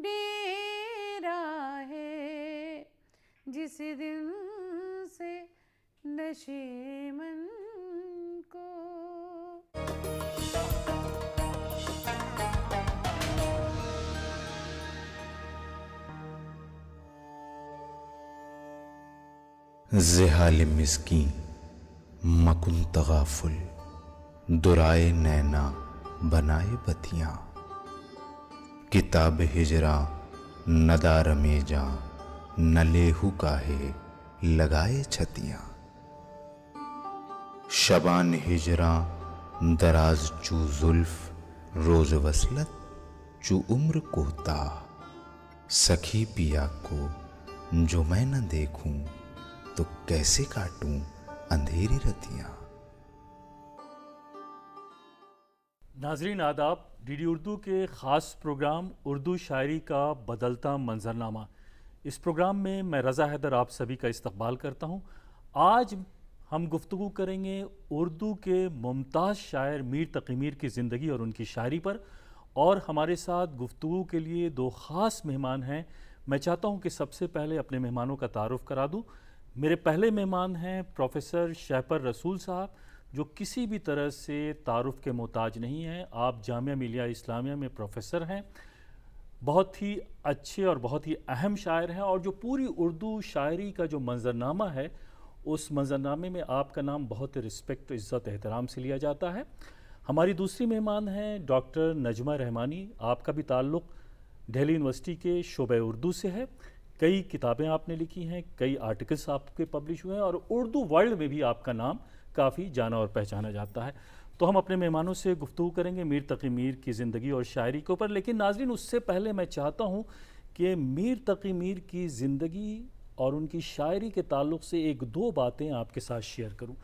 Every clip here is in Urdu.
ڈیرا ہے جس دن سے نشیمن کو. ز حال مسکین مکن تغافل، درائے نینا بنائے بتیاں. کتاب ہجراں ندارم جاں، نہ لیہو کاہے لگائے چھتیاں. شبان ہجراں دراز چو زلف، روز وصلت چو عمر کوتاہ. سکھی پیا کو جو میں نہ دیکھوں، تو کیسے کاٹوں اندھیری رتیاں. ناظرین آداب، ڈی ڈی اردو کے خاص پروگرام اردو شاعری کا بدلتا منظرنامہ، اس پروگرام میں رضا حیدر آپ سبھی کا استقبال کرتا ہوں. آج ہم گفتگو کریں گے اردو کے ممتاز شاعر میر تقی میر کی زندگی اور ان کی شاعری پر، اور ہمارے ساتھ گفتگو کے لیے دو خاص مہمان ہیں. میں چاہتا ہوں کہ سب سے پہلے اپنے مہمانوں کا تعارف کرا دوں. میرے پہلے مہمان ہیں پروفیسر شہپر رسول صاحب، جو کسی بھی طرح سے تعارف کے محتاج نہیں ہیں. آپ جامعہ ملیہ اسلامیہ میں پروفیسر ہیں، بہت ہی اچھے اور بہت ہی اہم شاعر ہیں، اور جو پوری اردو شاعری کا جو منظرنامہ ہے، اس منظرنامے میں آپ کا نام بہت رسپیکٹ، عزت، احترام سے لیا جاتا ہے. ہماری دوسری مہمان ہیں ڈاکٹر نجمہ رحمانی. آپ کا بھی تعلق دہلی یونیورسٹی کے شعبہ اردو سے ہے. کئی کتابیں آپ نے لکھی ہیں، کئی آرٹیکلس آپ کے پبلش ہوئے ہیں، اور اردو ورلڈ میں بھی آپ کا نام کافی جانا اور پہچانا جاتا ہے. تو ہم اپنے مہمانوں سے گفتگو کریں گے میر تقی میر کی زندگی اور شاعری کے اوپر. لیکن ناظرین، اس سے پہلے میں چاہتا ہوں کہ میر تقی میر کی زندگی اور ان کی شاعری کے تعلق سے ایک دو باتیں آپ کے ساتھ شیئر کروں.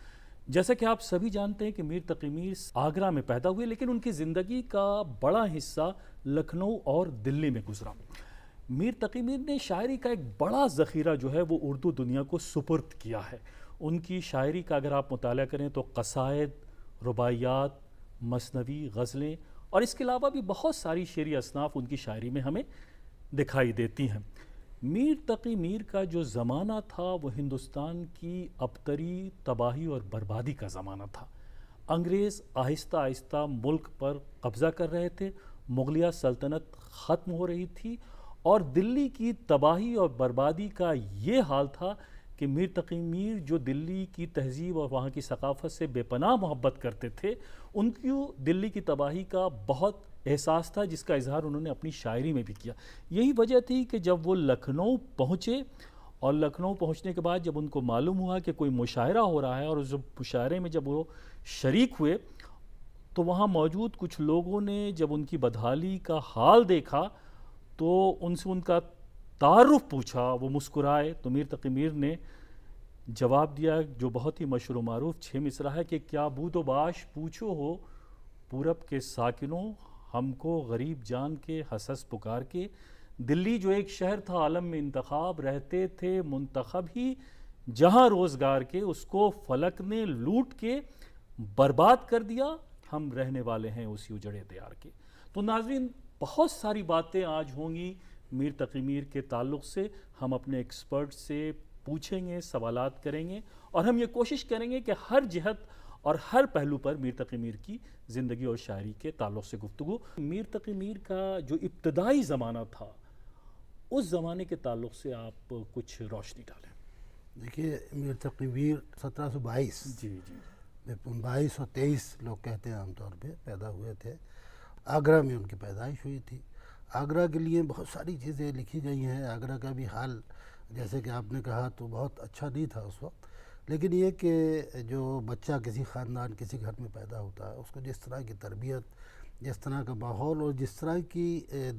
جیسا کہ آپ سبھی جانتے ہیں کہ میر تقی میر آگرہ میں پیدا ہوئے، لیکن ان کی زندگی کا بڑا حصہ لکھنؤ اور دلی میں گزرا. میر تقی میر نے شاعری کا ایک بڑا ذخیرہ جو ہے وہ اردو دنیا کو سپرد کیا ہے. ان کی شاعری کا اگر آپ مطالعہ کریں تو قصائد، رباعیات، مثنوی، غزلیں، اور اس کے علاوہ بھی بہت ساری شعری اصناف ان کی شاعری میں ہمیں دکھائی دیتی ہیں. میر تقی میر کا جو زمانہ تھا وہ ہندوستان کی ابتری تباہی اور بربادی کا زمانہ تھا. انگریز آہستہ آہستہ ملک پر قبضہ کر رہے تھے، مغلیہ سلطنت ختم ہو رہی تھی، اور دلی کی تباہی اور بربادی کا یہ حال تھا کہ میر تقی میر جو دلی کی تہذیب اور وہاں کی ثقافت سے بے پناہ محبت کرتے تھے، ان کو دلی کی تباہی کا بہت احساس تھا، جس کا اظہار انہوں نے اپنی شاعری میں بھی کیا. یہی وجہ تھی کہ جب وہ لکھنؤ پہنچے، اور لکھنؤ پہنچنے کے بعد جب ان کو معلوم ہوا کہ کوئی مشاعرہ ہو رہا ہے، اور اس مشاعرے میں جب وہ شریک ہوئے تو وہاں موجود کچھ لوگوں نے جب ان کی بدحالی کا حال دیکھا تو ان سے ان کا تعارف پوچھا. وہ مسکرائے تو میر تقی میر نے جواب دیا جو بہت ہی مشہور و معروف 6 مصرع ہے کہ کیا بود و باش پوچھو ہو پورب کے ساکنوں، ہم کو غریب جان کے حسس پکار کے. دلی جو ایک شہر تھا عالم میں انتخاب، رہتے تھے منتخب ہی جہاں روزگار کے، اس کو فلک نے لوٹ کے برباد کر دیا، ہم رہنے والے ہیں اسی اجڑے دیار کے. تو ناظرین، بہت ساری باتیں آج ہوں گی میر تقی میر کے تعلق سے. ہم اپنے ایکسپرٹ سے پوچھیں گے، سوالات کریں گے، اور ہم یہ کوشش کریں گے کہ ہر جہت اور ہر پہلو پر میر تقی میر کی زندگی اور شاعری کے تعلق سے گفتگو. میر تقی میر کا جو ابتدائی زمانہ تھا، اس زمانے کے تعلق سے آپ کچھ روشنی ڈالیں. دیکھیے، میر تقی میر 1722 جی جی 22 اور 23 لوگ کہتے ہیں عام طور پہ پیدا ہوئے تھے. آگرہ میں ان کی پیدائش ہوئی تھی. آگرہ کے لیے بہت ساری چیزیں لکھی گئی ہیں. آگرہ کا بھی حال جیسے کہ آپ نے کہا تو بہت اچھا نہیں تھا اس وقت، لیکن یہ کہ جو بچہ کسی خاندان کسی گھر میں پیدا ہوتا ہے، اس کو جس طرح کی تربیت، جس طرح کا ماحول اور جس طرح کی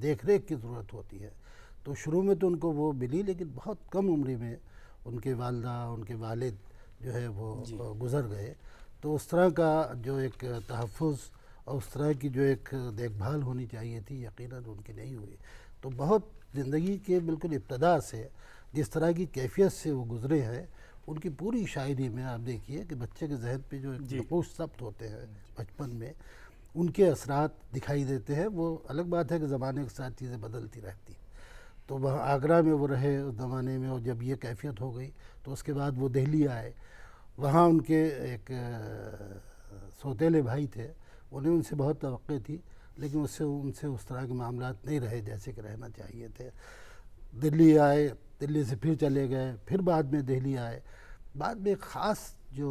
دیکھ ریکھ کی ضرورت ہوتی ہے، تو شروع میں تو ان کو وہ ملی، لیکن بہت کم عمری میں ان کے والدہ، ان کے والد جو ہے وہ گزر گئے. تو اس طرح کا جو ایک تحفظ اور اس طرح کی جو ایک دیکھ بھال ہونی چاہیے تھی، یقیناً ان کی نہیں ہوئی. تو بہت زندگی کے بالکل ابتدا سے جس طرح کی کیفیت سے وہ گزرے ہیں، ان کی پوری شاعری میں آپ دیکھیے کہ بچے کے ذہن پہ جو ایک نقوش ثبت ہوتے ہیں بچپن میں، ان کے اثرات دکھائی دیتے ہیں. وہ الگ بات ہے کہ زمانے کے ساتھ چیزیں بدلتی رہتی ہیں، تو وہاں آگرہ میں وہ رہے اس زمانے میں، اور جب یہ کیفیت ہو گئی تو اس کے بعد وہ دہلی آئے. وہاں ان کے ایک سوتیلے بھائی تھے، انہیں ان سے بہت توقع تھی، لیکن ان سے اس طرح کے معاملات نہیں رہے جیسے کہ رہنا چاہیے تھے. دلی آئے، دلی سے پھر چلے گئے، پھر بعد میں دہلی آئے. بعد میں ایک خاص جو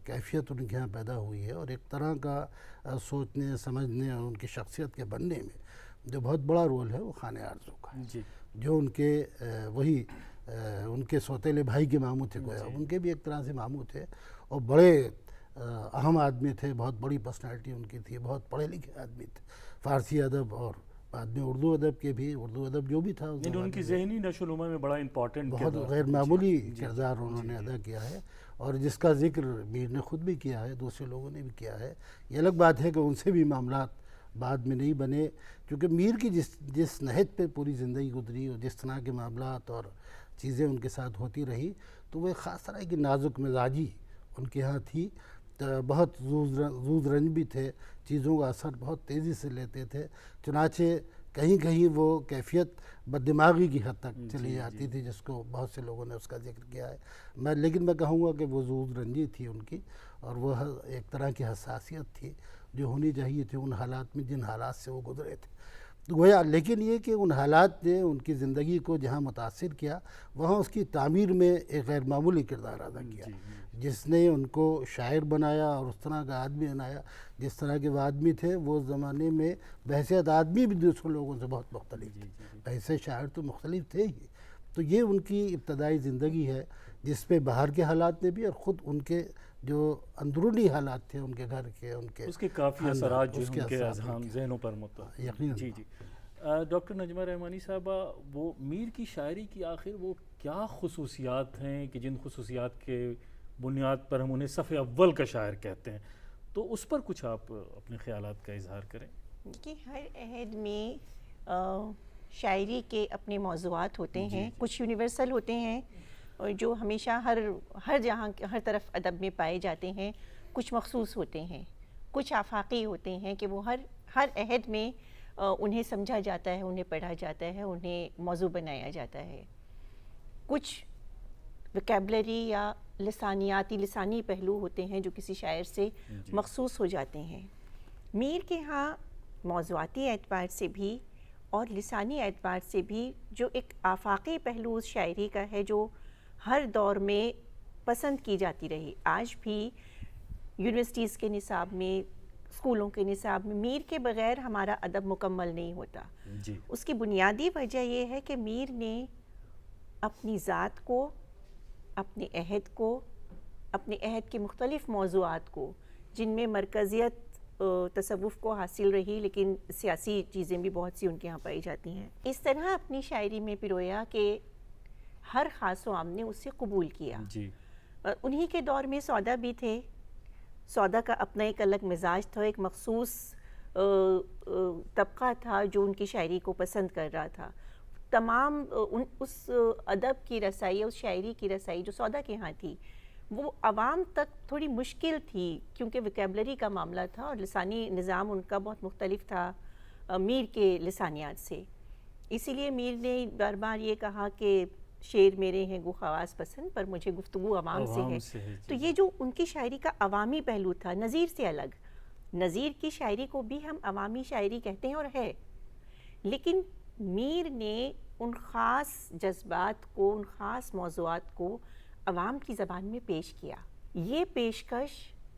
کیفیت ان کے یہاں پیدا ہوئی ہے، اور ایک طرح کا سوچنے سمجھنے اور ان کی شخصیت کے بننے میں جو بہت بڑا رول ہے وہ خانِ آرزو کا ہے. جی جو ان کے وہی ان کے سوتیلے بھائی کے ماموں تھے گویا، ان کے بھی ایک طرح سے ماموں تھے، اور بڑے اہم آدمی تھے، بہت بڑی پرسنالٹی ان کی تھی، بہت پڑھے لکھے آدمی تھے. فارسی ادب اور بعد میں اردو ادب کے بھی، اردو ادب جو بھی تھا اس ان کی ذہنی نشو و نما میں بڑا امپورٹنٹ بہت غیر معمولی کردار انہوں نے ادا کیا ہے، اور جس کا ذکر میر نے خود بھی کیا ہے، دوسرے لوگوں نے بھی کیا ہے. یہ الگ بات ہے کہ ان سے بھی معاملات بعد میں نہیں بنے، کیونکہ میر کی جس نہج پہ پوری زندگی گزری اور جس طرح کے معاملات اور چیزیں ان کے ساتھ ہوتی رہی، تو وہ ایک خاص طرح کی نازک مزاجی ان کے ہاں تھی. بہت زوز رنج بھی تھے، چیزوں کا اثر بہت تیزی سے لیتے تھے. چنانچہ کہیں کہیں وہ کیفیت بددماغی کی حد تک چلی جاتی تھی، جس کو بہت سے لوگوں نے اس کا ذکر کیا ہے. لیکن میں کہوں گا کہ وہ زوز رنجی تھی ان کی، اور وہ ایک طرح کی حساسیت تھی جو ہونی چاہیے تھی ان حالات میں جن حالات سے وہ گزرے تھے. تو گویا لیکن یہ کہ ان حالات نے ان کی زندگی کو جہاں متاثر کیا، وہاں اس کی تعمیر میں ایک غیر معمولی کردار ادا کیا، جس نے ان کو شاعر بنایا اور اس طرح کا آدمی بنایا جس طرح کے وہ آدمی تھے. وہ زمانے میں بحیثیت آدمی بھی دوسرے لوگوں سے بہت مختلف تھے، بحیثیت شاعر تو مختلف تھے ہی. تو یہ ان کی ابتدائی زندگی ہے جس پہ باہر کے حالات نے بھی اور خود ان کے جو اندرونی حالات تھے ان کے گھر کے، ان کے اس کے کافی اثرات جو اس کے ان کے اثرات اذہان ذہنوں پر متعلق. یقیناً. جی جی ڈاکٹر نجمہ رحمانی صاحبہ، وہ میر کی شاعری کی آخر وہ کیا خصوصیات ہیں کہ جن خصوصیات کے بنیاد پر ہم انہیں صف اول کا شاعر کہتے ہیں؟ تو اس پر کچھ آپ اپنے خیالات کا اظہار کریں. کہ ہر عہد میں شاعری کے اپنے موضوعات ہوتے ہیں، کچھ یونیورسل ہوتے ہیں اور جو ہمیشہ ہر جہاں ہر طرف ادب میں پائے جاتے ہیں، کچھ مخصوص ہوتے ہیں، کچھ آفاقی ہوتے ہیں کہ وہ ہر عہد میں انہیں سمجھا جاتا ہے، انہیں پڑھا جاتا ہے، انہیں موضوع بنایا جاتا ہے. کچھ ویکیبلری یا لسانی پہلو ہوتے ہیں جو کسی شاعر سے مخصوص ہو جاتے ہیں. میر کے ہاں موضوعاتی اعتبار سے بھی اور لسانی اعتبار سے بھی جو ایک آفاقی پہلو اس شاعری کا ہے جو ہر دور میں پسند کی جاتی رہی. آج بھی یونیورسٹیز کے نصاب میں، اسکولوں کے نصاب میں میر کے بغیر ہمارا ادب مکمل نہیں ہوتا. اس کی بنیادی وجہ یہ ہے کہ میر نے اپنی ذات کو، اپنے عہد کو، اپنے عہد کے مختلف موضوعات کو جن میں مرکزیت تصوف کو حاصل رہی لیکن سیاسی چیزیں بھی بہت سی ان کے ہاں پائی جاتی ہیں، اس طرح اپنی شاعری میں پرویا کہ ہر خاص و عام نے اسے قبول کیا. انہی کے دور میں سودا بھی تھے. سودا کا اپنا ایک الگ مزاج تھا، ایک مخصوص طبقہ تھا جو ان کی شاعری کو پسند کر رہا تھا. تمام اس ادب کی رسائی، اس شاعری کی رسائی جو سودا کے ہاں تھی وہ عوام تک تھوڑی مشکل تھی کیونکہ ویکیبلری کا معاملہ تھا اور لسانی نظام ان کا بہت مختلف تھا میر کے لسانیات سے. اسی لیے میر نے بار بار یہ کہا کہ شعر میرے ہیں گو خواص پسند پر مجھے گفتگو عوام سے ہے. تو یہ جو ان کی شاعری کا عوامی پہلو تھا نظیر سے الگ، نظیر کی شاعری کو بھی ہم عوامی شاعری کہتے ہیں اور ہے، لیکن میر نے ان خاص جذبات کو، ان خاص موضوعات کو عوام کی زبان میں پیش کیا. یہ پیشکش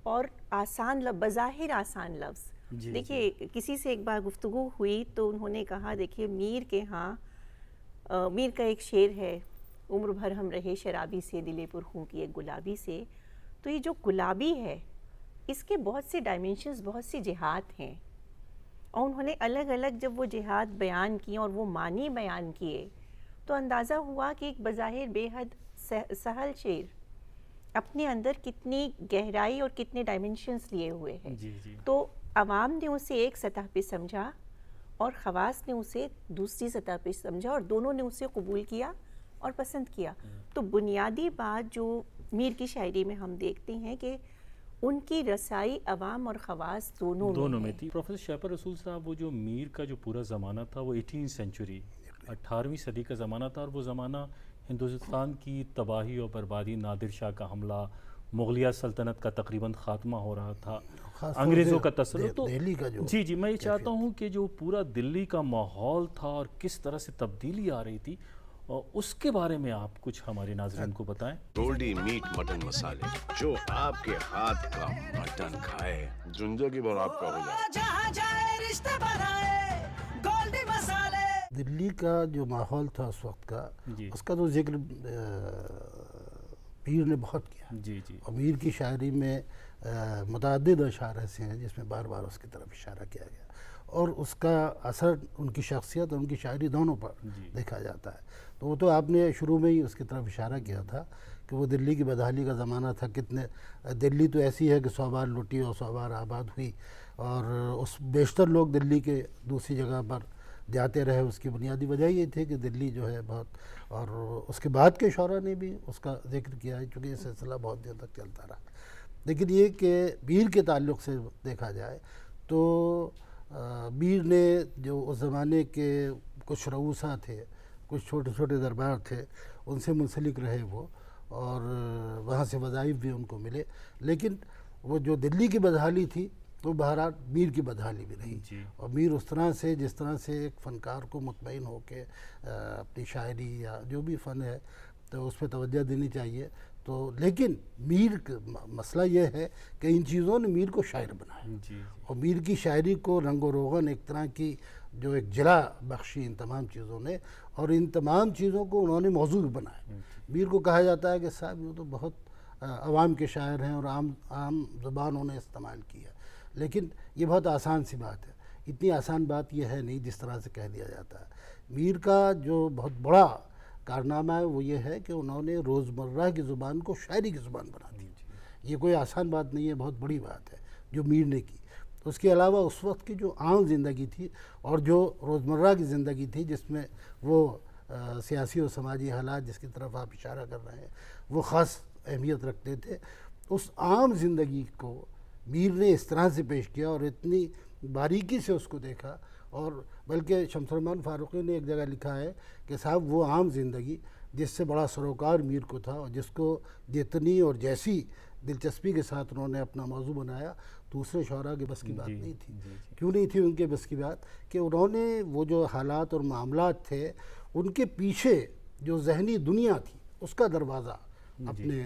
اور آسان بظاہر آسان لفظ، دیکھیے کسی سے ایک بار گفتگو ہوئی تو انہوں نے کہا دیکھیے میر کے ہاں، میر کا ایک شعر ہے، عمر بھر ہم رہے شرابی سے دلے پر خوں کی ایک گلابی سے. تو یہ جو گلابی ہے اس کے بہت سے ڈائمینشنز، بہت سی جہات ہیں، اور انہوں نے الگ الگ جب وہ جہات بیان کی اور وہ معنی بیان کیے تو اندازہ ہوا کہ ایک بظاہر بے حد سہل شعر اپنے اندر کتنی گہرائی اور کتنے ڈائمینشنز لیے ہوئے ہیں. تو عوام نے اسے ایک سطح پہ سمجھا اور خواص نے اسے دوسری سطح پہ سمجھا اور دونوں نے اسے قبول کیا اور پسند کیا. تو بنیادی بات جو میر کی شاعری میں ہم دیکھتے ہیں کہ ان کی رسائی عوام اور خواص دونوں میں تھی. پروفیسر شیپر رسول صاحب، وہ جو میر کا جو پورا زمانہ تھا وہ 18 سینچری 18ویں صدی کا زمانہ تھا، اور وہ زمانہ ہندوستان کی تباہی اور بربادی، نادر شاہ کا حملہ، مغلیہ سلطنت کا تقریباً خاتمہ ہو رہا تھا، خاص طور انگریزوں سے کا تسلط. تو دہلی کا جو جی میں یہ چاہتا ہوں کہ جو پورا دلی کا ماحول تھا اور کس طرح سے تبدیلی آ رہی تھی، اور اس کے بارے میں آپ کچھ ہمارے ناظرین کو بتائیں. گولڈی میٹ مٹن مسالے، جو آپ کے ہاتھ کا مٹن کھائے زندگی بھر آپ کا ہو جائے. دلی کا جو ماحول تھا اس وقت کا، جی اس کا تو ذکر میر نے بہت کیا. جی اور میر کی شاعری میں متعدد اشعار ایسے ہیں جس میں بار بار اس کی طرف اشارہ کیا گیا، اور اس کا اثر ان کی شخصیت اور ان کی شاعری دونوں پر دیکھا جاتا ہے. تو وہ تو آپ نے شروع میں ہی اس کی طرف اشارہ کیا تھا کہ وہ دلی کی بدحالی کا زمانہ تھا. کتنے دلی تو ایسی ہے کہ 100 بار لٹی اور 100 بار آباد ہوئی، اور اس بیشتر لوگ دلی کے دوسری جگہ پر جاتے رہے. اس کی بنیادی وجہ یہ تھی کہ دلی جو ہے بہت، اور اس کے بعد کے شعراء نے بھی اس کا ذکر کیا ہے، چونکہ یہ سلسلہ بہت دیر تک چلتا رہا. لیکن یہ کہ میر کے تعلق سے دیکھا جائے تو میر نے جو اس زمانے کے کچھ رؤوسا تھے، کچھ چھوٹے چھوٹے دربار تھے، ان سے منسلک رہے وہ، اور وہاں سے وظائف بھی ان کو ملے. لیکن وہ جو دلی کی بدحالی تھی تو بہرحال میر کی بدحالی بھی رہی. اور میر اس طرح سے، جس طرح سے ایک فنکار کو مطمئن ہو کے اپنی شاعری یا جو بھی فن ہے تو اس پہ توجہ دینی چاہیے. تو لیکن میر کا مسئلہ یہ ہے کہ ان چیزوں نے میر کو شاعر بنایا، اور میر کی شاعری کو رنگ و روغن، ایک طرح کی جو ایک جلا بخشی ان تمام چیزوں نے، اور ان تمام چیزوں کو انہوں نے موضوع بنایا. میر کو کہا جاتا ہے کہ صاحب یہ تو بہت عوام کے شاعر ہیں اور عام زبان انہیں استعمال کی ہے. لیکن یہ بہت آسان سی بات ہے، اتنی آسان بات یہ ہے نہیں جس طرح سے کہہ دیا جاتا ہے. میر کا جو بہت بڑا کارنامہ ہے وہ یہ ہے کہ انہوں نے روزمرہ کی زبان کو شاعری کی زبان بنا دی. یہ کوئی آسان بات نہیں ہے، بہت بڑی بات ہے جو میر نے کی. اس کے علاوہ اس وقت کی جو عام زندگی تھی اور جو روزمرہ کی زندگی تھی، جس میں وہ سیاسی و سماجی حالات جس کی طرف آپ اشارہ کر رہے ہیں وہ خاص اہمیت رکھتے تھے، اس عام زندگی کو میر نے اس طرح سے پیش کیا اور اتنی باریکی سے اس کو دیکھا. اور بلکہ شمس الرحمن فاروقی نے ایک جگہ لکھا ہے کہ صاحب وہ عام زندگی جس سے بڑا سروکار میر کو تھا، اور جس کو جتنی اور جیسی دلچسپی کے ساتھ انہوں نے اپنا موضوع بنایا، دوسرے شعراء کے بس کی بات نہیں تھی. کیوں نہیں تھی ان کے بس کی بات؟ کہ انہوں نے وہ جو حالات اور معاملات تھے ان کے پیچھے جو ذہنی دنیا تھی اس کا دروازہ اپنے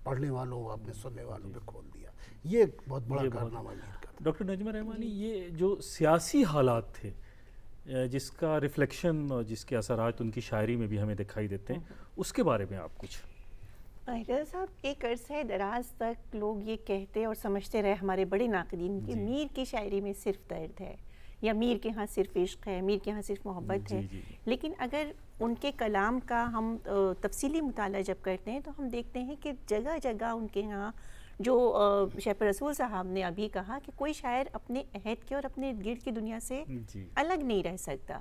پڑھنے والوں، اپنے سننے والوں پہ کھول دیا. یہ ایک بہت بڑا کارنامہ میر کا تھا. ڈاکٹر نجمہ رحمانی، یہ جو سیاسی حالات تھے جس کا ریفلیکشن اور جس کے اثرات ان کی شاعری میں بھی ہمیں دکھائی دیتے ہیں، اس کے بارے میں آپ کچھ؟ رضا صاحب، ایک عرصہ دراز تک لوگ یہ کہتے اور سمجھتے رہے ہمارے بڑے ناقدین کہ میر کی شاعری میں صرف درد ہے، یا میر کے ہاں صرف عشق ہے، میر کے ہاں صرف محبت ہے. لیکن اگر ان کے کلام کا ہم تفصیلی مطالعہ جب کرتے ہیں تو ہم دیکھتے ہیں کہ جگہ جگہ ان کے ہاں جو شیخ رسول صاحب نے ابھی کہا کہ کوئی شاعر اپنے عہد کے اور اپنے گرد کی دنیا سے الگ نہیں رہ سکتا.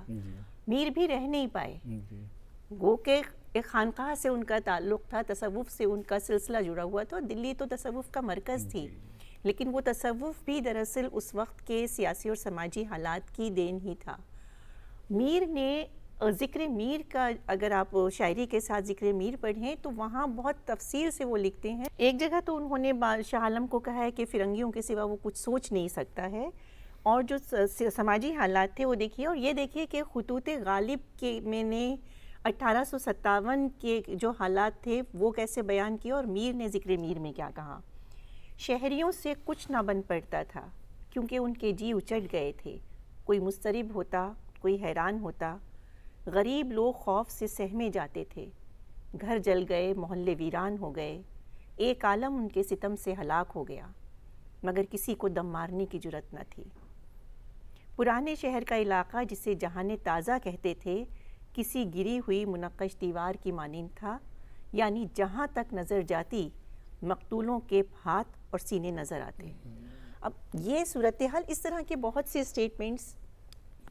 میر بھی رہ نہیں پائے، گو کہ ایک خانقاہ سے ان کا تعلق تھا، تصوف سے ان کا سلسلہ جڑا ہوا تھا، دلی تو تصوف کا مرکز تھی. لیکن وہ تصوف بھی دراصل اس وقت کے سیاسی اور سماجی حالات کی دین ہی تھا. میر نے ذکر میر کا، اگر آپ شاعری کے ساتھ ذکر میر پڑھیں تو وہاں بہت تفصیل سے وہ لکھتے ہیں. ایک جگہ تو انہوں نے شاہ عالم کو کہا ہے کہ فرنگیوں کے سوا وہ کچھ سوچ نہیں سکتا ہے، اور جو سماجی حالات تھے وہ دیکھیے. اور یہ دیکھیے کہ خطوط غالب کے میں نے 1857 کے جو حالات تھے وہ کیسے بیان کیے، اور میر نے ذکر میر میں کیا کہا. شہریوں سے کچھ نہ بن پڑتا تھا کیونکہ ان کے جی اچٹ گئے تھے. کوئی مضطرب ہوتا، کوئی حیران ہوتا، غریب لوگ خوف سے سہمے جاتے تھے. گھر جل گئے، محلے ویران ہو گئے، ایک عالم ان کے ستم سے ہلاک ہو گیا، مگر کسی کو دم مارنے کی جرت نہ تھی. پرانے شہر کا علاقہ جسے جہان تازہ کہتے تھے کسی گری ہوئی منقش دیوار کی مانند تھا، یعنی جہاں تک نظر جاتی مقتولوں کے ہاتھ اور سینے نظر آتے. اب یہ صورتحال، اس طرح کے بہت سے اسٹیٹمنٹس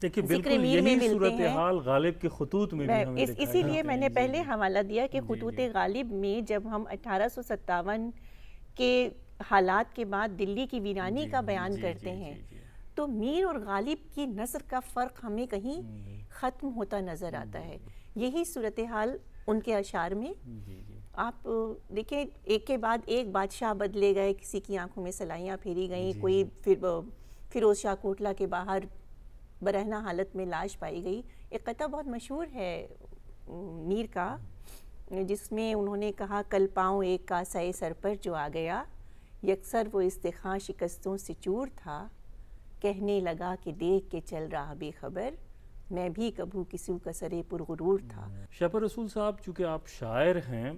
دیکھیں بالکل یہی صورتحال غالب کے خطوط میں بھی ہمیں دکھائی. اسی لیے میں نے پہلے حوالہ دیا کہ خطوط غالب میں جب ہم 1857 کے حالات کے بعد دلی کی ویرانی کا بیان کرتے ہیں تو میر اور غالب کی نثر کا فرق ہمیں کہیں ختم ہوتا نظر آتا ہے. یہی صورتحال ان کے اشعار میں. آپ دیکھیں ایک کے بعد ایک بادشاہ بدلے گئے, کسی کی آنکھوں میں سلائیاں پھیری گئیں, کوئی فیروز شاہ کوٹلہ کے باہر برہنہ حالت میں لاش پائی گئی. ایک قطعہ بہت مشہور ہے میر کا جس میں انہوں نے کہا کل پاؤں ایک کاسہ سر پر جو آ گیا, یکسر وہ استخاں شکستوں سے چور تھا, کہنے لگا کہ دیکھ کے چل رہا بے خبر, میں بھی کبھو کسی کا سرے پرغرور تھا. شہپر رسول صاحب, چونکہ آپ شاعر ہیں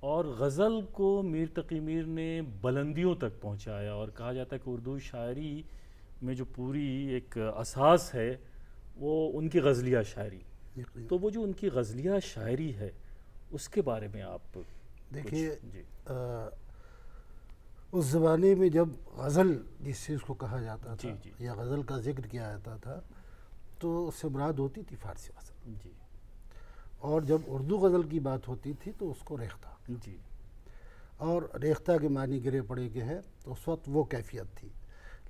اور غزل کو میر تقی میر نے بلندیوں تک پہنچایا, اور کہا جاتا ہے کہ اردو شاعری میں جو پوری ایک اساس ہے وہ ان کی غزلیہ شاعری. تو وہ جو ان کی غزلیہ شاعری ہے اس کے بارے میں آپ دیکھیے, اس زمانے میں جب غزل جس چیز کو کہا جاتا تھا یا غزل کا ذکر کیا جاتا تھا تو اس سے مراد ہوتی تھی فارسی غزل, اور جب اردو غزل کی بات ہوتی تھی تو اس کو ریختہ, اور ریختہ کے معنی گرے پڑے کے ہیں, تو اس وقت وہ کیفیت تھی.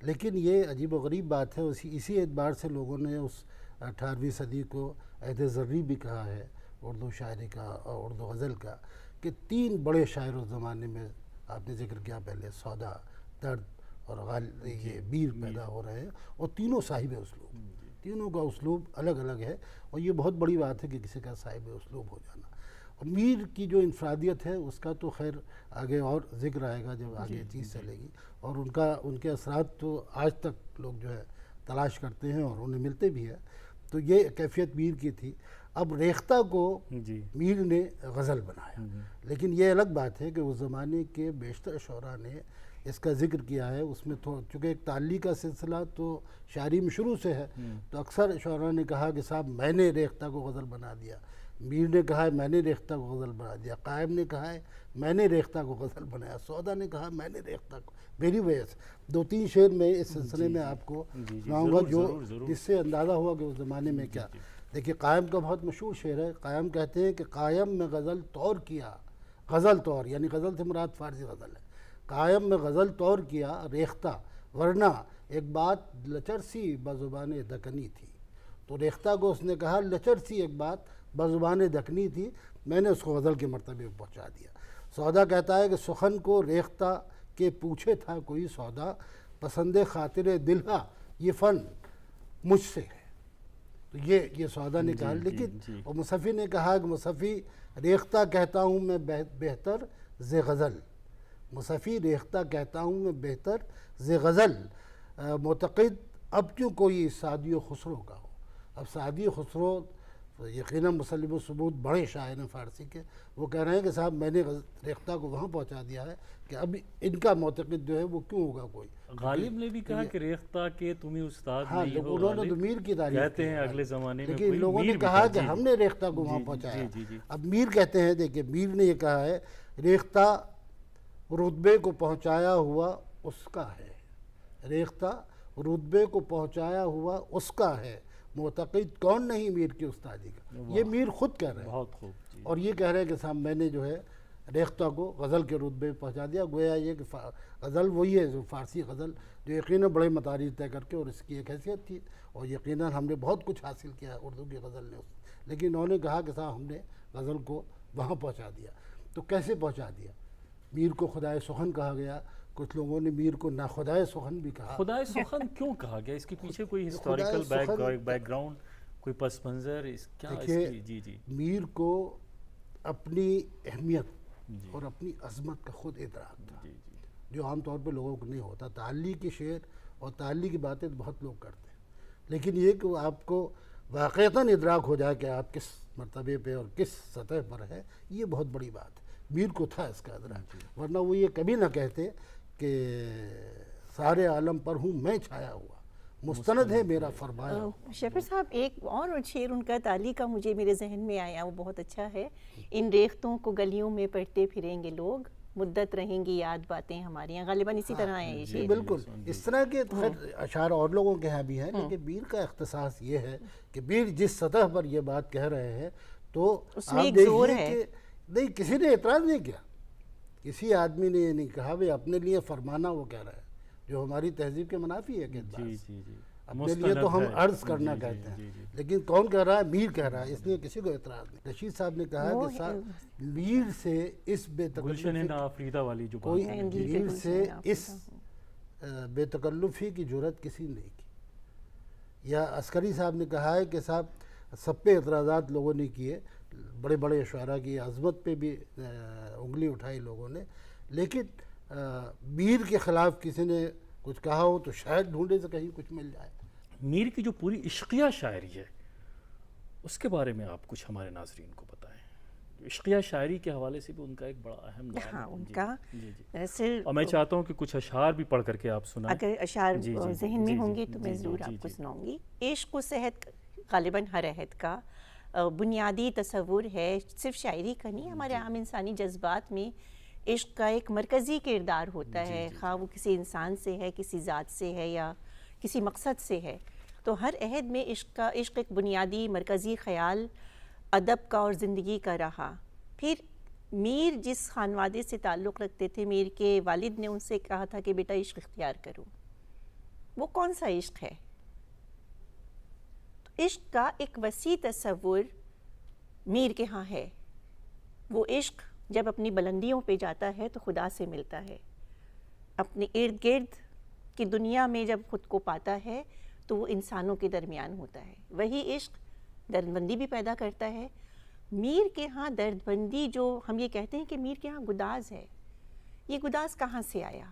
لیکن یہ عجیب و غریب بات ہے, اسی اعتبار سے لوگوں نے اس 18ویں صدی کو عہد زرعی بھی کہا ہے اردو شاعری کا اور اردو غزل کا, کہ 3 بڑے شاعر اس زمانے میں آپ نے ذکر کیا پہلے, سودا, درد اور یہ میر پیدا ہو رہے ہیں, اور تینوں صاحب اسلوب, تینوں کا اسلوب الگ الگ ہے, اور یہ بہت بڑی بات ہے کہ کسی کا صاحب اسلوب ہو جانا. اور میر کی جو انفرادیت ہے اس کا تو خیر آگے اور ذکر آئے گا جب آگے چیز چلے گی, اور ان کے اثرات تو آج تک لوگ جو ہے تلاش کرتے ہیں اور انہیں ملتے بھی ہیں. تو یہ کیفیت میر کی تھی. اب ریختہ کو میر نے غزل بنایا, لیکن یہ الگ بات ہے کہ اس زمانے کے بیشتر شعراء نے اس کا ذکر کیا ہے. اس میں چونکہ ایک تعلی کا سلسلہ تو شاعری میں شروع سے ہے, تو اکثر شعراء نے کہا کہ صاحب میں نے ریختہ کو غزل بنا دیا, میر نے کہا ہے میں نے ریختہ کو غزل بنا دیا, قائم نے کہا ہے میں نے ریختہ کو غزل بنایا, سودا نے کہا میں نے ریختہ کو, میری وجہ سے. 2-3 شعر میں اس سلسلے میں آپ کو سناؤں گا جو جس سے اندازہ ہوا کہ اس زمانے میں کیا. دیکھیے قائم کا بہت مشہور شعر ہے. قائم کہتے ہیں کہ قائم میں غزل طور کیا, غزل طور یعنی غزل سے مراد فارسی غزل ہے. قائم میں غزل طور کیا ریختہ, ورنہ ایک بات لچر سی بزبان دکنی تھی. تو ریختہ کو اس نے کہا لچر سی ایک بات بزبان دکنی تھی, میں نے اس کو غزل کے مرتبے پہ پہنچا دیا. سودا کہتا ہے کہ سخن کو ریختہ کے پوچھے تھا کوئی سودا, پسند خاطر دلہا یہ فن مجھ سے ہے. تو یہ سودا نے کہا. لیکن اور مصفی نے کہا کہ مصفی ریختہ کہتا ہوں میں بہتر ز غزل, مصفی ریختہ کہتا ہوں میں بہتر ز غزل, معتقد اب کیوں کوئی سعدی و خسرو کا ہو. اب سعدی و خسرو یقیناً مسلم الثبوت بڑے شاعر ہیں فارسی کے, وہ کہہ رہے ہیں کہ صاحب میں نے ریختہ کو وہاں پہنچا دیا ہے کہ اب ان کا معتقد جو ہے وہ کیوں ہوگا کوئی. غالب نے بھی کہا کہ ریختہ کے تمہیں استاد ہاں, نہیں ہو, انہوں نے تو میر کی تعریف کہتے ہیں اگلے زمانے میں, لیکن لوگوں نے کہا کہ ہم نے ریختہ کو وہاں پہنچایا. اب میر کہتے ہیں, دیکھیں میر نے یہ کہا ہے ریختہ رتبے کو پہنچایا ہوا اس کا ہے, ریختہ رتبے کو پہنچایا ہوا اس کا ہے, معتقد کون نہیں میر کی استادی کا. یہ میر خود کہہ رہے ہیں, بہت خوب, اور یہ کہہ رہے ہیں کہ صاحب میں نے جو ہے ریختہ کو غزل کے رتبے پہ پہنچا دیا. گویا یہ کہ غزل وہی ہے جو فارسی غزل جو یقیناً بڑے مطالب طے کر کے, اور اس کی ایک حیثیت تھی, اور یقیناً ہم نے بہت کچھ حاصل کیا اردو کی غزل نے, لیکن انہوں نے کہا کہ صاحب ہم نے غزل کو وہاں پہنچا دیا. تو کیسے پہنچا دیا؟ میر کو خدائے سخن کہا گیا, کچھ لوگوں نے میر کو ناخدائے سخن بھی کہا. خدائے سخن کیوں کہا گیا؟ اس کے پیچھے کوئی ہسٹوریکل بیک گراؤنڈ, کوئی پس منظر کیا اس کی؟ جی میر کو اپنی اہمیت اور اپنی عظمت کا خود ادراک تھا, جو عام طور پہ لوگوں کو نہیں ہوتا. تعلی کے شعر اور تعلی کی باتیں بہت لوگ کرتے ہیں, لیکن یہ کہ آپ کو واقعتاً ادراک ہو جائے کہ آپ کس مرتبے پہ اور کس سطح پر ہے, یہ بہت بڑی بات ہے. میر کو تھا اس کا ادراک, ورنہ وہ یہ کبھی نہ کہتے کہ سارے عالم پر ہوں میں چھایا ہوا, مستند ہے میرا فرمایا. شہپر صاحب ایک اور شعر ان کا تعلی کا مجھے میرے ذہن میں آیا, وہ بہت اچھا ہے. ان ریختوں کو گلیوں میں پڑھتے پھریں گے لوگ, مدت رہیں گی یاد باتیں ہماری. غالباً اسی طرح ہے یہ شعر. بالکل اس طرح کے اشعار اور لوگوں کے ہاں بھی ہیں, لیکن میر کا اختصاص یہ ہے کہ میر جس سطح پر یہ بات کہہ رہے ہیں تو اس میں ایک زور ہے. نہیں, کسی نے اعتراض نہیں کیا, کسی آدمی نے یہ نہیں کہا بھئی اپنے لیے فرمانا وہ کہہ رہا ہے, جو ہماری تہذیب کے منافی ہے ایک اعتبار جی سے. جی جی اپنے لیے تو ہم مستند ہے. عرض کرنا جی، جی، کہتے جی، ہیں جی. لیکن کون کہہ رہا ہے؟ میر کہہ رہا ہے. اس لیے کسی کو اعتراض نہیں. رشید صاحب نے کہا وہ کہ میر سے اس بے گلشن تکلفی آفریدہ والی جو کوئی بات ہے. جی، میر بالکل سے صحیح آپ اس بے تکلفی کی جرت کسی نے نہیں کی. یا عسکری صاحب نے کہا ہے کہ صاحب سب پہ اعتراضات لوگوں نے کیے, بڑے بڑے شعراء کی عظمت پہ بھی انگلی اٹھائی لوگوں نے, لیکن میر کے خلاف کسی نے کچھ کہا ہو تو شاید ڈھونڈے سے کہیں کچھ مل جائے. میر کی جو پوری عشقیہ شاعری ہے اس کے بارے میں آپ کچھ ہمارے ناظرین کو بتائیں. عشقیہ شاعری کے حوالے سے بھی ان کا ایک بڑا اہم نام ہے. ہاں ان کا جی جی. دراصل اور میں چاہتا ہوں کہ کچھ اشعار بھی پڑھ کر کے آپ سنائیں. اگر اشعار جی، جی، ذہن میں جی، ہوں گے جی، تو میں جی، ضرور جی، آپ کو جی. سناؤں گی. عشق و صحت غالباً ہر عہد کا بنیادی تصور ہے, صرف شاعری کا نہیں, ہمارے عام انسانی جذبات میں عشق کا ایک مرکزی کردار ہوتا ہے, خواہ وہ کسی انسان سے ہے, کسی ذات سے ہے, یا کسی مقصد سے ہے. تو ہر عہد میں عشق ایک بنیادی مرکزی خیال ادب کا اور زندگی کا رہا. پھر میر جس خانوادے سے تعلق رکھتے تھے, میر کے والد نے ان سے کہا تھا کہ بیٹا عشق اختیار کرو. وہ کون سا عشق ہے؟ تو عشق کا ایک وسیع تصور میر کے ہاں ہے. وہ عشق جب اپنی بلندیوں پہ جاتا ہے تو خدا سے ملتا ہے. اپنے ارد گرد کی دنیا میں جب خود کو پاتا ہے تو وہ انسانوں کے درمیان ہوتا ہے. وہی عشق درد بندی بھی پیدا کرتا ہے. میر کے ہاں درد بندی, جو ہم یہ کہتے ہیں کہ میر کے ہاں گداز ہے, یہ گداز کہاں سے آیا؟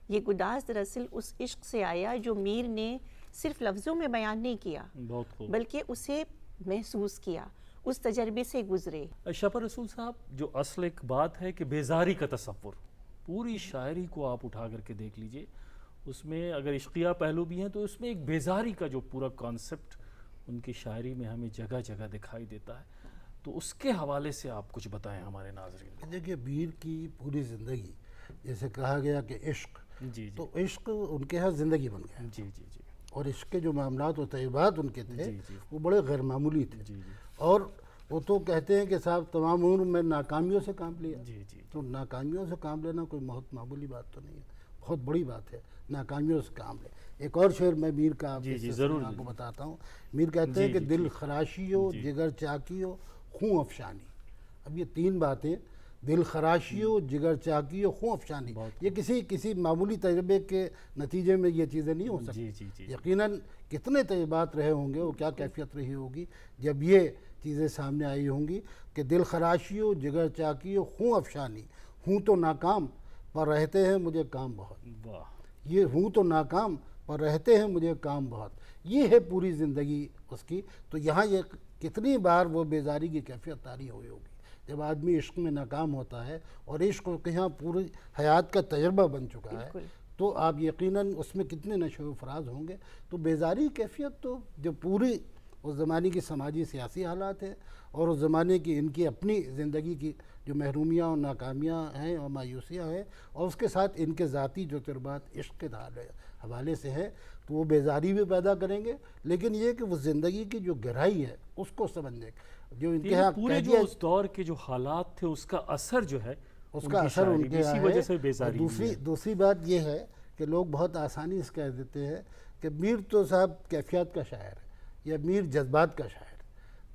یہ گداز دراصل اس عشق سے آیا جو میر نے صرف لفظوں میں بیان نہیں کیا, بہت خوب. بلکہ اسے محسوس کیا, اس تجربے سے گزرے. شفا رسول صاحب, جو اصل ایک بات ہے کہ بیزاری کا تصور, پوری شاعری کو آپ اٹھا کر کے دیکھ لیجئے, اس میں اگر عشقیہ پہلو بھی ہیں تو اس میں ایک بیزاری کا جو پورا کانسیپٹ ان کی شاعری میں ہمیں جگہ جگہ دکھائی دیتا ہے. تو اس کے حوالے سے آپ کچھ بتائیں ہمارے ناظرین. دیکھیے میر کی پوری زندگی, جیسے کہا گیا کہ عشق, جی جی تو عشق ان کے ہاں زندگی بن گیا. جی جی جی اور عشق کے جو معاملات و طیبات ان کے تھے جی، جی. وہ بڑے غیر معمولی تھے. جی جی اور وہ تو کہتے ہیں کہ صاحب تمام عمر میں ناکامیوں سے کام لیا. جی جی. تو ناکامیوں سے کام لینا کوئی بہت معمولی بات تو نہیں ہے, بہت بڑی بات ہے ناکامیوں سے کام لے. ایک اور شعر میں میر کا جی، جی، آپ ضرور. آپ کو بتاتا ہوں. میر کہتے ہیں جی، کہ جی، دل ٹھیک. خراشی ہو, جی. جگر چاکی ہو, خون افشانی. اب یہ تین باتیں, دل خراشی ہو, جگر چاکی ہو, خون افشانی, یہ کسی معمولی تجربے کے نتیجے میں یہ چیزیں نہیں ہو سکتی. جی جی جی. یقیناً کتنے تجربات رہے ہوں گے, وہ کیا کیفیت رہی ہوگی جب یہ چیزیں سامنے آئی ہوں گی کہ دل خراشی ہو, جگر چاکی ہو, خون افشانی. ہوں تو ناکام پر رہتے ہیں مجھے کام بہت. واہ. یہ ہوں تو ناکام پر رہتے ہیں مجھے کام بہت, یہ ہے پوری زندگی اس کی. تو یہاں یہ کتنی بار وہ بیزاری کی کیفیت طاری ہوئی ہوگی جب آدمی عشق میں ناکام ہوتا ہے اور عشق کے یہاں پوری حیات کا تجربہ بن چکا ہے, تو آپ یقیناً اس میں کتنے نشو و فراز ہوں گے. تو بیزاری کیفیت تو جو پوری اس زمانے کی سماجی سیاسی حالات ہیں اور اس زمانے کی ان کی اپنی زندگی کی جو محرومیاں اور ناکامیاں ہیں اور مایوسیاں ہیں, اور اس کے ساتھ ان کے ذاتی جو تجربات عشق کے حوالے سے ہیں, تو وہ بیزاری بھی پیدا کریں گے. لیکن یہ کہ وہ زندگی کی جو گہرائی ہے اس کو سمجھنے, جو ان کے ہاں پورے جو اس دور کے جو حالات تھے اس کا اثر جو ہے, اس کا اثر ان کے اسی وجہ سے ہے. بیزاری. دوسری بات یہ ہے کہ لوگ بہت آسانی سے کہہ دیتے ہیں کہ میر تو صاحب کیفیت کا شاعر ہے یا میر جذبات کا شاعر.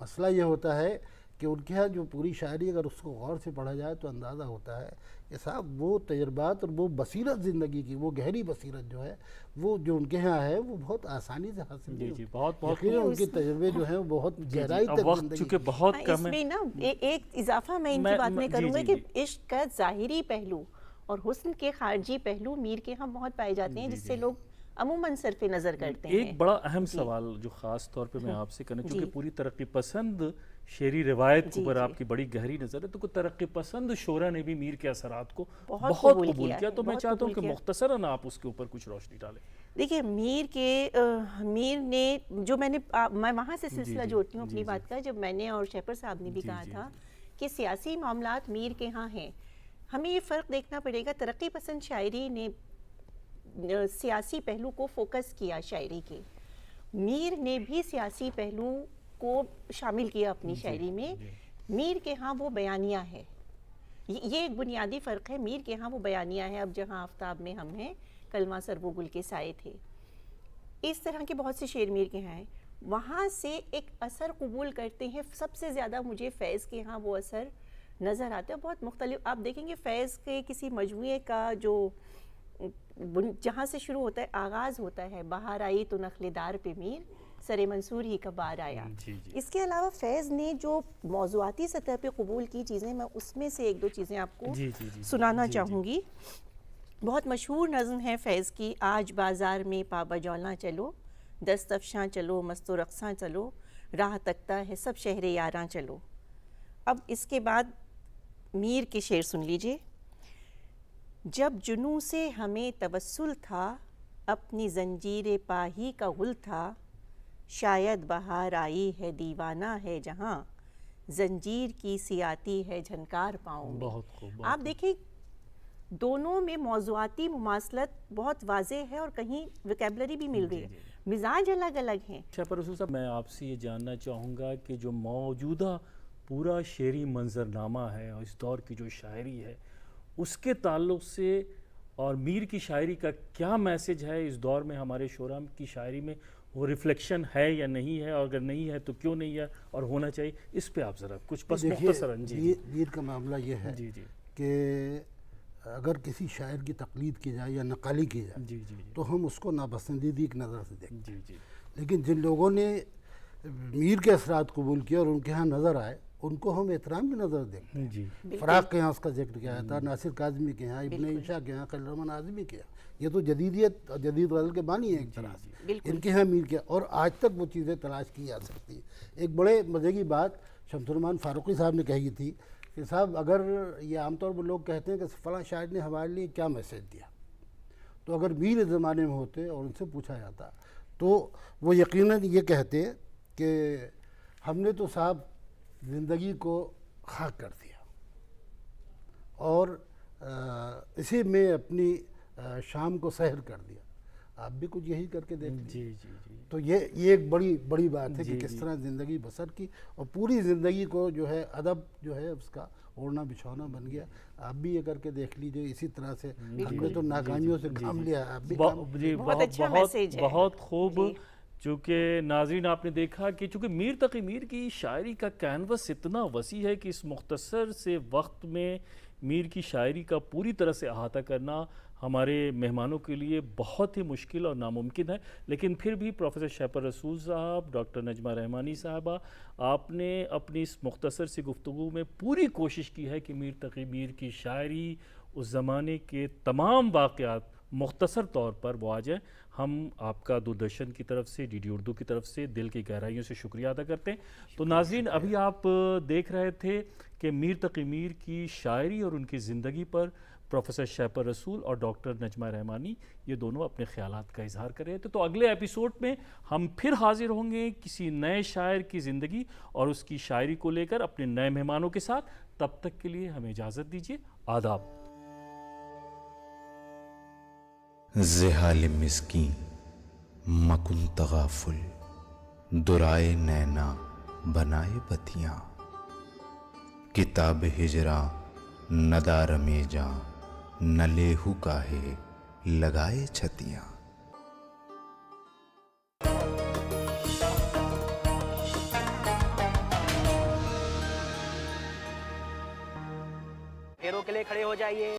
مسئلہ یہ ہوتا ہے کہ ان کے ہاں جو پوری شاعری اگر اس کو غور سے پڑھا جائے تو اندازہ ہوتا ہے کہ صاحب وہ تجربات اور وہ بصیرت زندگی کی, وہ گہری بصیرت جو ہے وہ جو ان کے ہاں ہے وہ بہت آسانی سے حاصل نہیں ہوتی. بہت یقیناً ان کے تجربے جو ہیں وہ بہت گہرائی تک وقت زندگی. چونکہ بہت اس کم ہے. میں نا ایک اضافہ میں ان کی بات میں کروں گا کہ عشق کا ظاہری پہلو اور حسن کے خارجی پہلو میر کے ہاں بہت پائے جاتے ہیں, جس سے لوگ عموماً صرف نظر کرتے ہیں. ایک بڑا اہم سوال جو خاص طور پہ میں آپ سے کرنا, چونکہ پوری ترقی پسند شعری روایت کے اوپر آپ کی بڑی گہری نظر ہے, تو کوئی ترقی پسند شعراء نے بھی میر کے اثرات کو بہت قبول کیا. تو میں چاہتا ہوں کہ مختصراً آپ اس کے اوپر کچھ روشنی ڈالیں. دیکھیے میر نے جو میں وہاں سے سلسلہ جوڑتی ہوں اپنی بات کا, جب میں نے اور شیپر صاحب نے بھی کہا تھا کہ سیاسی معاملات میر کے ہاں ہیں. ہمیں یہ فرق دیکھنا پڑے گا, ترقی پسند شاعری نے سیاسی پہلو کو فوکس کیا شاعری کے, میر نے بھی سیاسی پہلو کو شامل کیا اپنی شاعری میں. میر کے ہاں وہ بیانیہ ہے, یہ ایک بنیادی فرق ہے. میر کے ہاں وہ بیانیہ ہے. اب جہاں آفتاب میں ہم ہیں, کلمہ سر وہ گل کے سائے تھے. اس طرح کے بہت سے شعر میر کے ہیں. وہاں سے ایک اثر قبول کرتے ہیں. سب سے زیادہ مجھے فیض کے ہاں وہ اثر نظر آتا ہے. بہت مختلف آپ دیکھیں گے فیض کے کسی مجموعے کا جو جہاں سے شروع ہوتا ہے, آغاز ہوتا ہے بہار آئی تو نخل دار پہ میر, سر منصور ہی کا بار آیا. اس کے علاوہ فیض نے جو موضوعاتی سطح پہ قبول کی چیزیں, میں اس میں سے ایک دو چیزیں آپ کو سنانا چاہوں گی. بہت مشہور نظم ہے فیض کی, آج بازار میں پا بجولاں چلو, دست افشاں چلو, مست و رقصاں چلو, راہ تکتا ہے سب شہر یاراں چلو. اب اس کے بعد میر کے شعر سن لیجئے. جب جنوں سے ہمیں توسل تھا, اپنی زنجیر پاہی کا غل تھا, شاید بہار آئی ہے دیوانہ ہے جہاں, زنجیر کی سیاتی ہے جھنکار پاؤں میں. بہت خوب. آپ دیکھیں دونوں میں موضوعاتی مماثلت بہت واضح ہے اور کہیں ویکیبلری بھی مل رہی ہے. مزاج الگ الگ ہیں. شیپر رسول صاحب, میں آپ سے یہ جاننا چاہوں گا کہ جو موجودہ پورا شعری منظرنامہ ہے اور اس دور کی جو شاعری ہے اس کے تعلق سے اور میر کی شاعری کا کیا میسج ہے اس دور میں ہمارے شعراء کی شاعری میں, وہ ریفلیکشن ہے یا نہیں ہے, اور اگر نہیں ہے تو کیوں نہیں ہے اور ہونا چاہیے, اس پہ آپ ذرا کچھ بس مختصراً. میر کا معاملہ یہ ہے کہ اگر کسی شاعر کی تقلید کی جائے یا نقالی کی جائے تو ہم اس کو ناپسندیدگی کی نظر سے دیکھتے ہیں. لیکن جن لوگوں نے میر کے اثرات قبول کیا اور ان کے ہاں نظر آئے ان کو ہم احترام کی نظر دیکھتے ہیں. فراق کے ہاں اس کا ذکر کیا تھا, ناصر کاظمی کے ہاں, ابن عشاء کے ہاں, خلیل الرحمن اعظمی کے ہاں. یہ تو جدیدیت اور جدید غزل کے بانی ہیں ایک طرح سے, ان کے ہاں میر کیا, اور آج تک وہ چیزیں تلاش کی جا سکتی ہیں. ایک بڑے مزے کی بات شمس الرحمان فاروقی صاحب نے کہی تھی کہ صاحب اگر یہ عام طور پر لوگ کہتے ہیں کہ فلاں شاعر نے ہمارے لیے کیا میسج دیا, تو اگر میر اس زمانے میں ہوتے اور ان سے پوچھا جاتا تو وہ یقیناً یہ کہتے کہ ہم نے تو صاحب زندگی کو خاک کر دیا اور اسی میں اپنی شام کو سحر کر دیا. آپ بھی کچھ یہی کر کے دیکھ لیجیے. تو یہ ایک بڑی بات ہے کہ کس طرح زندگی بسر کی, اور پوری زندگی کو جو ہے ادب جو ہے اس کا اوڑھنا بچھونا بن گیا. آپ بھی یہ کر کے دیکھ لیجئے. اسی طرح سے ہم نے تو ناکامیوں سے کام لیا, آپ بھی بہت اچھا میسیج ہے. بہت خوب. چونکہ ناظرین آپ نے دیکھا کہ چونکہ میر تقی میر کی شاعری کا کینوس اتنا وسیع ہے کہ اس مختصر سے وقت میں میر کی شاعری کا پوری طرح سے احاطہ کرنا ہمارے مہمانوں کے لیے بہت ہی مشکل اور ناممکن ہے. لیکن پھر بھی پروفیسر شیپر رسول صاحب, ڈاکٹر نجمہ رحمانی صاحبہ, آپ نے اپنی اس مختصر سی گفتگو میں پوری کوشش کی ہے کہ میر تقی میر کی شاعری اس زمانے کے تمام واقعات مختصر طور پر وہ آ جائیں. ہم آپ کا دوردرشن کی طرف سے, ڈی ڈی اردو کی طرف سے دل کی گہرائیوں سے شکریہ ادا کرتے ہیں. تو ناظرین, ابھی آپ دیکھ رہے تھے کہ میر تقی میر کی شاعری اور ان کی زندگی پر پروفیسر شیپر رسول اور ڈاکٹر نجمہ رحمانی یہ دونوں اپنے خیالات کا اظہار کر رہے تھے. تو اگلے ایپیسوڈ میں ہم پھر حاضر ہوں گے کسی نئے شاعر کی زندگی اور اس کی شاعری کو لے کر اپنے نئے مہمانوں کے ساتھ. تب تک کے لیے ہمیں اجازت دیجیے. آداب. زحال مسکین مکن تغافل, درائے نینا بنائے بتیاں, کتاب ہجراں ندار میں جاں, نہ لیہو کاہے لگائے چھتیاں. پھیروں کے لیے کھڑے ہو جائیے.